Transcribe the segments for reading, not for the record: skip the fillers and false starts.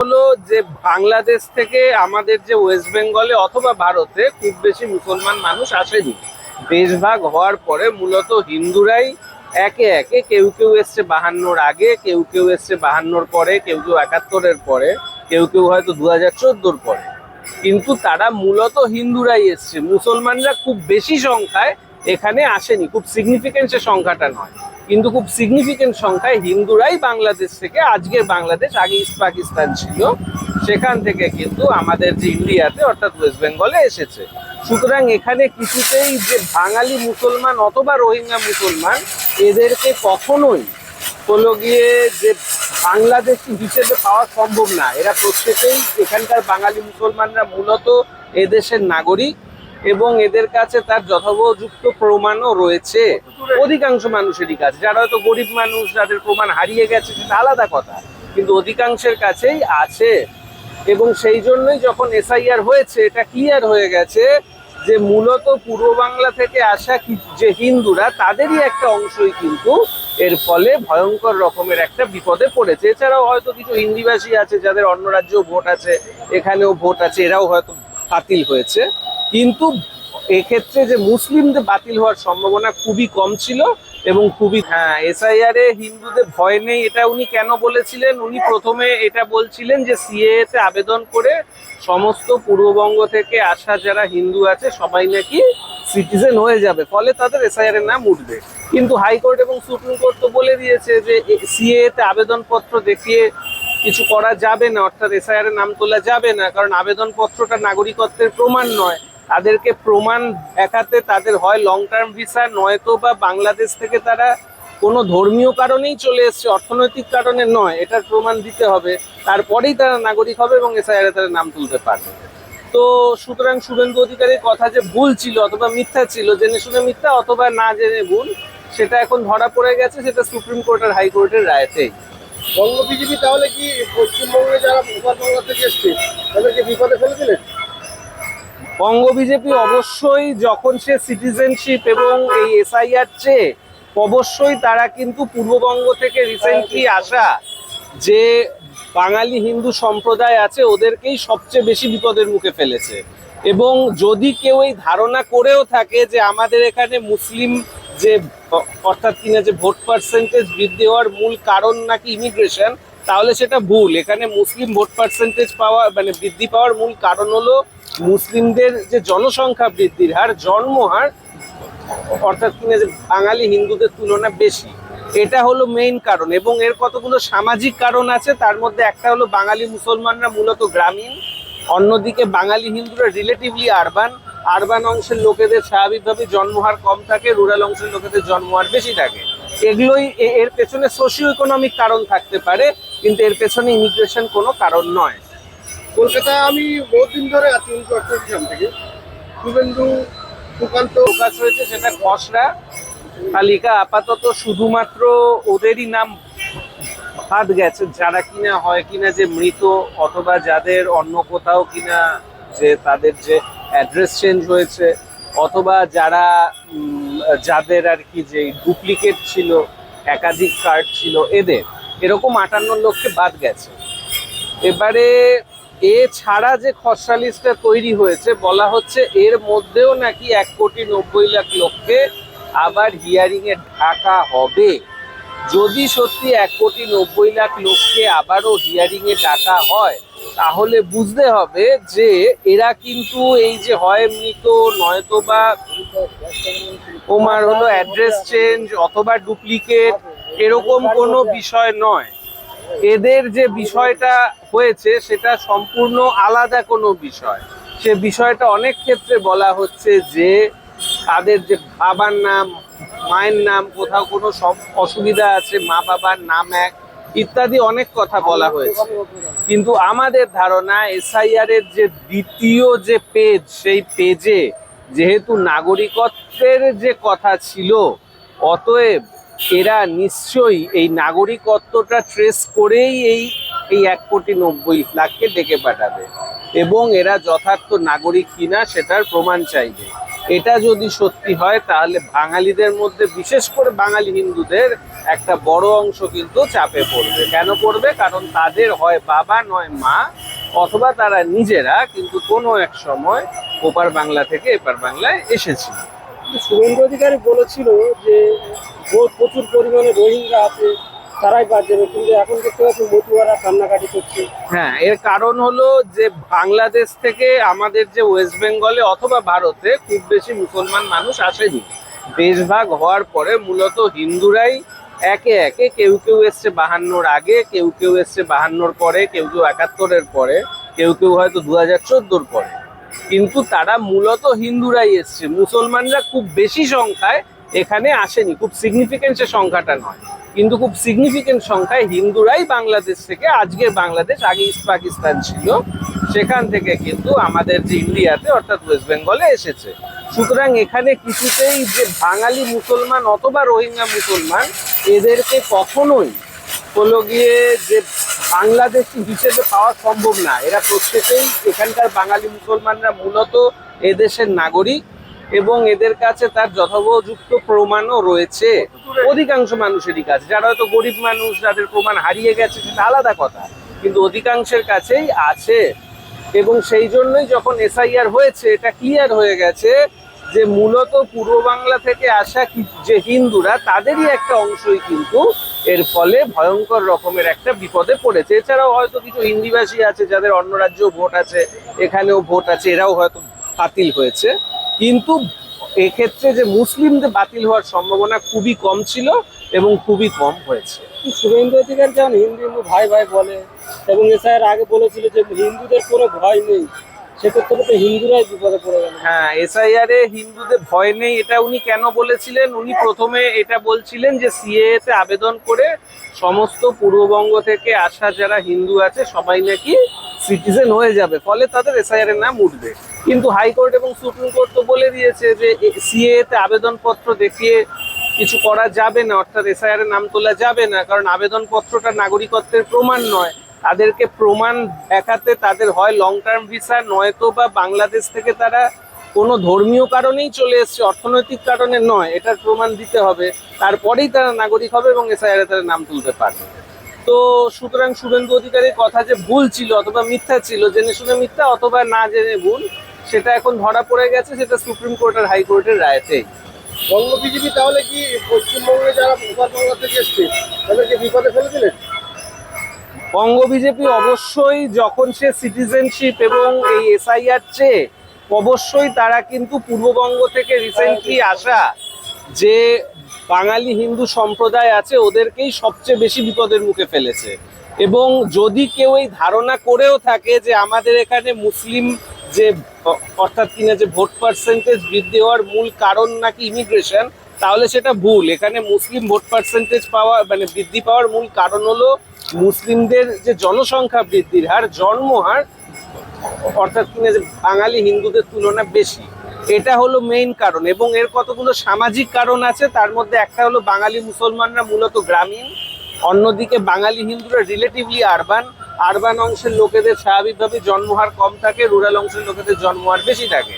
হলো যে বাংলাদেশ থেকে আমাদের যে ওয়েস্ট বেঙ্গলে অথবা ভারতে খুব বেশি মুসলমান মানুষ আসেনি। দেশভাগ হওয়ার পরে মূলত হিন্দুরাই একে একে কেউ কেউ এসছে 52-র আগে, কেউ কেউ এসছে 52-র পরে, কেউ কেউ 71-এর পরে, কেউ কেউ হয়তো 2014-র পরে। কিন্তু তারা মূলত হিন্দুরাই এসছে, মুসলমানরা খুব বেশি সংখ্যায় এখানে আসেনি। খুব সিগনিফিকেন্ট সে সংখ্যাটা নয়, কিন্তু খুব সিগনিফিকেন্ট সংখ্যায় হিন্দুরাই বাংলাদেশ থেকে, আজকের বাংলাদেশ আগে ইস্ট পাকিস্তান ছিল, সেখান থেকে কিন্তু আমাদের যে ইন্ডিয়াতে অর্থাৎ ওয়েস্ট বেঙ্গলে এসেছে। সুতরাং এখানে কিছুতেই যে বাঙালি মুসলমান অথবা রোহিঙ্গা মুসলমান এদেরকে কখনোই হলো গিয়ে যে বাংলাদেশি হিসেবে পাওয়া সম্ভব না। এরা প্রত্যেকেই এখানকার বাঙালি মুসলমানরা মূলত এদেশের নাগরিক এবং এদের কাছে তার যথোপযুক্ত প্রমাণও রয়েছে অধিকাংশ মানুষেরই কাছে। যারা হয়তো গরিব মানুষ, যাদের প্রমাণ হারিয়ে গেছে সেটা আলাদা কথা, কিন্তু অধিকাংশের কাছেই আছে। এবং সেই জন্যই যখন এসআইআর হয়েছে এটা ক্লিয়ার হয়ে গেছে যে মূলত পূর্ব বাংলা থেকে আসা যে হিন্দুরা তাদেরই একটা অংশই কিন্তু এর ফলে ভয়ঙ্কর রকমের একটা বিপদে পড়েছে। এছাড়াও হয়তো কিছু হিন্দিভাষী আছে যাদের অন্য রাজ্যেও ভোট আছে, এখানেও ভোট আছে, এরাও হয়তো বাতিল হয়েছে। কিন্তু এক্ষেত্রে যে মুসলিমদের বাতিল হওয়ার সম্ভাবনা খুবই কম ছিল এবং খুবই এসআইআর এ হিন্দুদের ভয় নেই এটা উনি কেন বলেছিলেন? উনি প্রথমে এটা বলছিলেন যে সিএএ তে আবেদন করে সমস্ত পূর্ববঙ্গ থেকে আসা যারা হিন্দু আছে সবাই নাকি সিটিজেন হয়ে যাবে, ফলে তাদের এসআইআর এর নাম উঠবে। কিন্তু হাইকোর্ট এবং সুপ্রিম কোর্ট তো বলে দিয়েছে যে সিএএ তে আবেদনপত্র দেখিয়ে কিছু করা যাবে না, অর্থাৎ এসআইআর এর নাম তোলা যাবে না, কারণ আবেদনপত্রটা নাগরিকত্বের প্রমাণ নয়। তাদেরকে প্রমাণ দেখাতে তাদের হয় লং টার্ম ভিসা, নয়তো বা বাংলাদেশ থেকে তারা কোনো ধর্মীয় কারণেই চলে এসছে, অর্থনৈতিক কারণে নয়, এটার প্রমাণ দিতে হবে। তারপরেই তারা নাগরিক হবে এবং এসআইআর তারা নাম তুলতে পারবে। তো সুতরাং শুভেন্দু অধিকারীর কথা যে ভুল ছিল অথবা মিথ্যা ছিল, জেনে শুনে মিথ্যা অথবা না জেনে ভুল, সেটা এখন ধরা পড়ে গেছে, সেটা সুপ্রিম কোর্ট আর হাইকোর্টের রায়তেই। বঙ্গ বিজেপি তাহলে কি পশ্চিমবঙ্গে যারা বাংলা থেকে এসছে তাদেরকে বিপদে ফেলে দিলেন? বঙ্গ বিজেপি অবশ্যই যখন সে সিটিজেনশিপ এবং এই এসআইআর চেয়ে অবশ্যই তারা কিন্তু পূর্ববঙ্গ থেকে রিসেন্টলি আসা যে বাঙালি হিন্দু সম্প্রদায় আছে ওদেরকেই সবচেয়ে বেশি বিপদের মুখে ফেলেছে। এবং যদি কেউ এই ধারণা করেও থাকে যে আমাদের এখানে মুসলিম যে অর্থাৎ কিনা যে ভোট পার্সেন্টেজ বৃদ্ধি হওয়ার মূল কারণ নাকি ইমিগ্রেশন, তাহলে সেটা ভুল। এখানে মুসলিম ভোট পার্সেন্টেজ পাওয়া মানে বৃদ্ধি পাওয়ার মূল কারণ হলো মুসলিমদের যে জনসংখ্যা বৃদ্ধির হার, জন্মহার অর্থাৎ কিনা যে বাঙালি হিন্দুদের তুলনা বেশি, এটা হলো মেইন কারণ। এবং এর কতগুলো সামাজিক কারণ আছে, তার মধ্যে একটা হলো বাঙালি মুসলমানরা মূলত গ্রামীণ, অন্যদিকে বাঙালি হিন্দুরা রিলেটিভলি আরবান। আরবান অংশের লোকেদের স্বাভাবিকভাবে জন্মহার কম থাকে, রুরাল অংশের লোকেদের জন্মহার বেশি থাকে। এগুলোই এর পেছনে সোশিও ইকোনমিক কারণ থাকতে পারে, কিন্তু এর পেছনে ইমিগ্রেশন কোনো কারণ নয়। কলকাতায় আমি বহুদিন ধরে আছি, 1988 সাল থেকে শুভেন্দু সুকান্ত প্রকাশ হয়েছে, সেটা খসড়া তালিকা। আপাতত শুধুমাত্র ওদেরই নাম বাদ গেছে যারা কিনা হয় কিনা যে মৃত, অথবা যাদের অন্য কোথাও কিনা যে তাদের যে অ্যাড্রেস চেঞ্জ হয়েছে, অথবা যারা যাদের আর কি যে ডুপ্লিকেট ছিল, একাধিক কার্ড ছিল, এরকম 58 লোককে বাদ গেছে। এবারে ছাড়া যে খসড়া লিস্টটা তৈরি হয়েছে, বলা হচ্ছে এর মধ্যেও নাকি 1,90,00,000 লোককে আবার হিয়ারিং এ ডাকা হবে। যদি সত্যি 1,90,00,000 লোককে আবারও হিয়ারিং এ ডাকা হয়, তাহলে বুঝতে হবে যে এরা কিন্তু এই যে হয় মৃত, নয়তো বা ওমার হলো অ্যাড্রেস চেঞ্জ অথবা ডুপ্লিকেট, এরকম কোনো বিষয় নয়। এদের যে বিষয়টা হয়েছে সেটা সম্পূর্ণ আলাদা কোনো বিষয়। সে বিষয়টা অনেক ক্ষেত্রে বলা হচ্ছে যে তাদের যে বাবার নাম, মায়ের নাম, কোথাও কোনো সব অসুবিধা আছে, মা বাবার নাম এক ইত্যাদি অনেক কথা বলা হয়েছে। কিন্তু আমাদের ধারণা এসআইআর এর যে দ্বিতীয় যে পেজ, সেই পেজে যেহেতু নাগরিকত্বের যে কথা ছিল, অতএব এরা নিশ্চয়ই এই নাগরিকত্বটা ট্রেস করেই এই 1,90,00,000 ডেকে পাঠাবে এবং এরা যথার্থ নাগরিক কিনা সেটার প্রমাণ চাইবে। এটা যদি সত্যি হয় তাহলে বাঙালিদের মধ্যে, বিশেষ করে বাঙালি হিন্দুদের একটা বড় অংশ কিন্তু চাপে পড়বে। কেন পড়বে? কারণ তাদের হয় বাবা নয় মা, অথবা তারা নিজেরা কিন্তু কোনো এক সময় ওপার বাংলা থেকে এপার বাংলায় এসেছিল। শুভেন্দু অধিকারী বলেছিল যে প্রচুর পরিমাণে রোহিঙ্গা আছে, তারাই বাদ যাবে, কিন্তু এখন দেখতে পাচ্ছি মতুয়ারা কান্নাকাটি করছে। হ্যাঁ, এর কারণ হলো যে বাংলাদেশ থেকে আমাদের যে ওয়েস্ট বেঙ্গলে অথবা ভারতে খুব বেশি মুসলমান মানুষ আসেনি। দেশভাগ হওয়ার পরে মূলত হিন্দুরাই একে একে, কেউ কেউ এসছে 52-র আগে, কেউ কেউ এসছে 52-র পরে, কেউ কেউ 71-এর পরে, কেউ কেউ হয়তো 2014-র পরে, কিন্তু তারা মূলত হিন্দুরাই এসছে। মুসলমানরা খুব বেশি সংখ্যায় এখানে আসেনি, খুব সিগনিফিকেন্ট সে সংখ্যাটা নয়, কিন্তু খুব সিগনিফিকেন্ট সংখ্যায় হিন্দুরাই বাংলাদেশ থেকে, আজকের বাংলাদেশ, আগে ইস্ট পাকিস্তান ছিল, সেখান থেকে কিন্তু আমাদের যে ইন্ডিয়াতে অর্থাৎ ওয়েস্ট বেঙ্গলে এসেছে। সুতরাং এখানে কিছুতেই যে বাঙালি মুসলমান অথবা রোহিঙ্গা মুসলমান, এদেরকে কখনোই হলো গিয়ে যে বাংলাদেশি হিসেবে পাওয়া সম্ভব না। এরা প্রত্যেকেই এখানকার বাঙালি মুসলমানরা মূলত এদেশের নাগরিক, এবং এদের কাছে তার যথোপযুক্ত প্রমাণও রয়েছে অধিকাংশ মানুষেরই কাছে। যারা হয়তো গরিব মানুষ, যাদের প্রমাণ হারিয়ে গেছে, সেটা আলাদা কথা, কিন্তু অধিকাংশের কাছেই আছে। এবং সেই জন্যই যখন এসআইআর হয়েছে, এটা ক্লিয়ার হয়ে গেছে যে মূলত পূর্ব বাংলা থেকে আসা যে হিন্দুরা, তাদেরই একটা অংশই কিন্তু এর ফলে ভয়ঙ্কর রকমের একটা বিপদে পড়েছে। এছাড়াও হয়তো কিছু হিন্দিভাষী আছে যাদের অন্য রাজ্যেও ভোট আছে, এখানেও ভোট আছে, এরাও হয়তো বাতিল হয়েছে। কিন্তু এক্ষেত্রে যে মুসলিমদের বাতিল হওয়ার সম্ভাবনা খুবই কম ছিল এবং খুবই কম হয়েছে। শুভেন্দু অধিকারী যেমন হিন্দু হিন্দু ভাই ভাই বলে, এবং এসআইআর আগে বলেছিল যে হিন্দুদের কোনো ভয় নেই, সেক্ষেত্রে তো হিন্দুরাই বিপদে পড়ে গেল। হ্যাঁ, এসআইআর এ হিন্দুদের ভয় নেই, এটা উনি কেন বলেছিলেন? উনি প্রথমে এটা বলছিলেন যে সিএএ তে আবেদন করে সমস্ত পূর্ববঙ্গ থেকে আসা যারা হিন্দু আছে সবাই নাকি সিটিজেন হয়ে যাবে, ফলে তাদের এসআইআর এর নাম উঠবে। কিন্তু হাইকোর্ট এবং সুপ্রিম কোর্ট তো বলে দিয়েছে যে সিএএ তে আবেদনপত্র দেখিয়ে কিছু করা যাবে না, অর্থাৎ এসআইআর এর নাম তোলা যাবে না, কারণ আবেদনপত্রটা নাগরিকত্বের প্রমাণ নয়। তাদেরকে প্রমাণ দেখাতে তাদের হয় লং টার্ম ভিসা, নয়তো বা বাংলাদেশ থেকে তারা কোনো ধর্মীয় কারণেই চলে এসছে, অর্থনৈতিক কারণে নয়, এটার প্রমাণ দিতে হবে, তারপরেই তারা নাগরিক হবে এবং এসআইআর তারা নাম তুলতে পারবে। তো সুতরাং শুভেন্দু অধিকারীর কথা যে ভুল ছিল অথবা মিথ্যা ছিল, জেনে শুনে মিথ্যা অথবা না জেনে ভুল, সেটা এখন ধরা পড়ে গেছে, সেটা সুপ্রিম কোর্ট আর হাইকোর্টের রায়তেই। বঙ্গ বিজেপি তাহলে কি পশ্চিমবঙ্গে যারা উত্তর বাংলা থেকে এসছে তাদেরকে বিপদে ফেলে দিলেন? বঙ্গ বিজেপি অবশ্যই, যখন সে সিটিজেনশিপ এবং এই এসআইআর চেয়ে, অবশ্যই তারা কিন্তু পূর্ববঙ্গ থেকে রিসেন্টলি আসা যে বাঙালি হিন্দু সম্প্রদায় আছে ওদেরকেই সবচেয়ে বেশি বিপদের মুখে ফেলেছে। এবং যদি কেউ এই ধারণা করেও থাকে যে আমাদের এখানে মুসলিম যে অর্থাৎ কিনা যে ভোট পার্সেন্টেজ বৃদ্ধি হওয়ার মূল কারণ নাকি ইমিগ্রেশন, তাহলে সেটা ভুল। এখানে মুসলিম ভোট পার্সেন্টেজ পাওয়া মানে বৃদ্ধি পাওয়ার মূল কারণ হলো মুসলিমদের যে জনসংখ্যা বৃদ্ধির হার, জন্মহার, অর্থাৎ কিনা যে বাঙালি হিন্দুদের তুলনা বেশি, এটা হলো মেইন কারণ। এবং এর কতগুলো সামাজিক কারণ আছে, তার মধ্যে একটা হলো বাঙালি মুসলমানরা মূলত গ্রামীণ, অন্যদিকে বাঙালি হিন্দুরা রিলেটিভলি আরবান। আরবান অংশের লোকেদের স্বাভাবিকভাবে জন্মহার কম থাকে, রুরাল অংশের লোকেদের জন্মহার বেশি থাকে।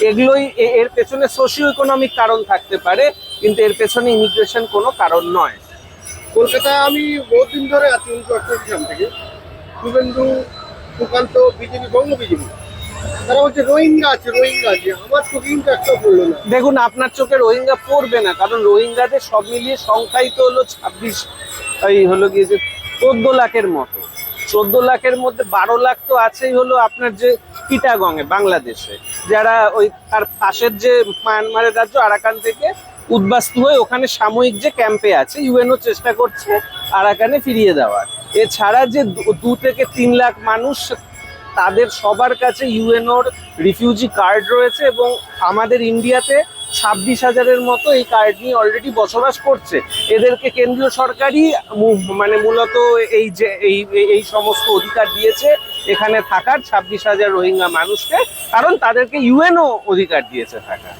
এগুলোই এর পেছনে সোশিও ইকোনমিক কারণ থাকতে পারে, কিন্তু এর পেছনে ইমিগ্রেশন কোনো কারণ নয়। কলকাতায় আমি বহুত দিন ধরে আছি, 1988 সাল থেকে। শুভেন্দু, সুকান্ত, বিজেপি, বঙ্গ বিজেপি, তারা বলছে রোহিঙ্গা আছে, রোহিঙ্গা আছে। আমার চোখে কিন্তু একটাও পড়লো না। দেখুন, আপনার চোখে রোহিঙ্গা পড়বে না, কারণ রোহিঙ্গাদের সব মিলিয়ে সংখ্যাই তো হলো 26, এই হলো গিয়ে যে 14 লাখের মতো। 14 লাখের মধ্যে 12 লাখ তো আছেই হলো আপনার যে চিটাগং এ বাংলাদেশে, যারা ওই তার পাশের যে মায়ানমারের রাজ্য আরাকান থেকে উদ্বাস্তু হয়ে ওখানে সাময়িক যে ক্যাম্পে আছে, ইউএনও চেষ্টা করছে আরাকানে ফিরিয়ে দেওয়ার। এছাড়া যে 2 থেকে 3 লাখ মানুষ, তাদের সবার কাছে ইউএনওর রিফিউজি কার্ড রয়েছে, এবং আমাদের ইন্ডিয়াতে 26,000-এর মতো এই কার্ড নিয়ে অলরেডি বসবাস করছে। এদেরকে কেন্দ্রীয় সরকারই মানে মূলত এই যে এই সমস্ত অধিকার দিয়েছে এখানে থাকার 26,000 রোহিঙ্গা মানুষকে, কারণ তাদেরকে ইউএনও অধিকার দিয়েছে থাকার।